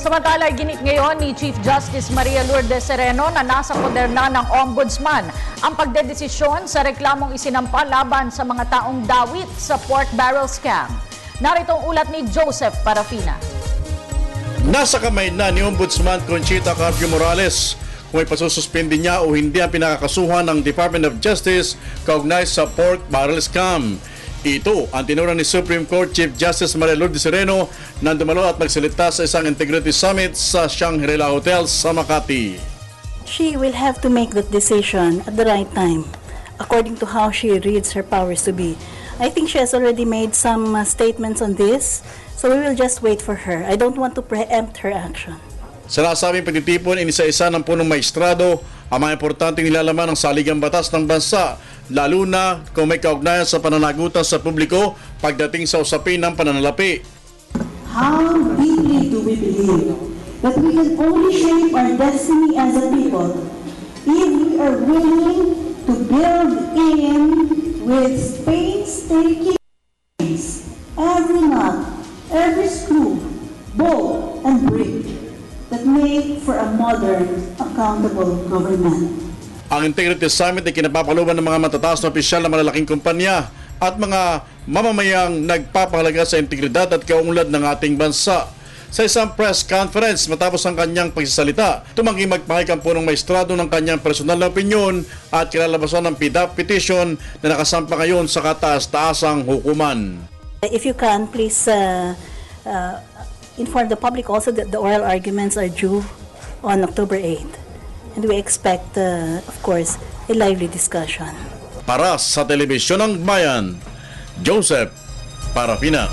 Samantala, ginit ngayon ni Chief Justice Maria Lourdes Sereno na nasa poder na ng Ombudsman ang pagdedesisyon sa reklamong isinampa laban sa mga taong dawit sa pork barrel scam. Narito ang ulat ni Joseph Parafina. Nasa kamay na ni Ombudsman Conchita Carpio Morales kung ipasususpindi niya o hindi ang pinakakasuhan ng Department of Justice kaugnay sa pork barrel scam. Ito ang tinura ni Supreme Court Chief Justice Maria Lourdes Sereno nang dumalo at magsalita sa isang Integrity Summit sa Shangri-La Hotel sa Makati. She will have to make that decision at the right time, according to how she reads her powers to be. I think she has already made some statements on this, so we will just wait for her. I don't want to preempt her action. Sinasabing pagtitipon inisa-isa ng punong maestrado ang mga importanteng nilalaman ng saligang batas ng bansa, lalo na kung may kaugnayan sa pananagutan sa publiko pagdating sa usapin ng pananalapi. How deeply do we believe that we can only shape our destiny as a people if we are willing to build in with painstaking every knot, every screw, bolt, and brick that make for a modern, accountable government. Ang Integrity Summit ay kinapapaluban ng mga matataas na opisyal ng malalaking kumpanya at mga mamamayang nagpapahalaga sa integridad at kaunlad ng ating bansa. Sa isang press conference matapos ang kanyang pagsasalita, tumanggi magpahayag ang punong maestrado ng kanyang personal na opinyon at kinalabasan ng PDAP petition na nakasampa ngayon sa kataas-taasang hukuman. If you can, please inform the public also that the oral arguments are due on October 8th. And we expect, of course, a lively discussion. Para sa Telebisyon ng Bayan, Joseph Parafina.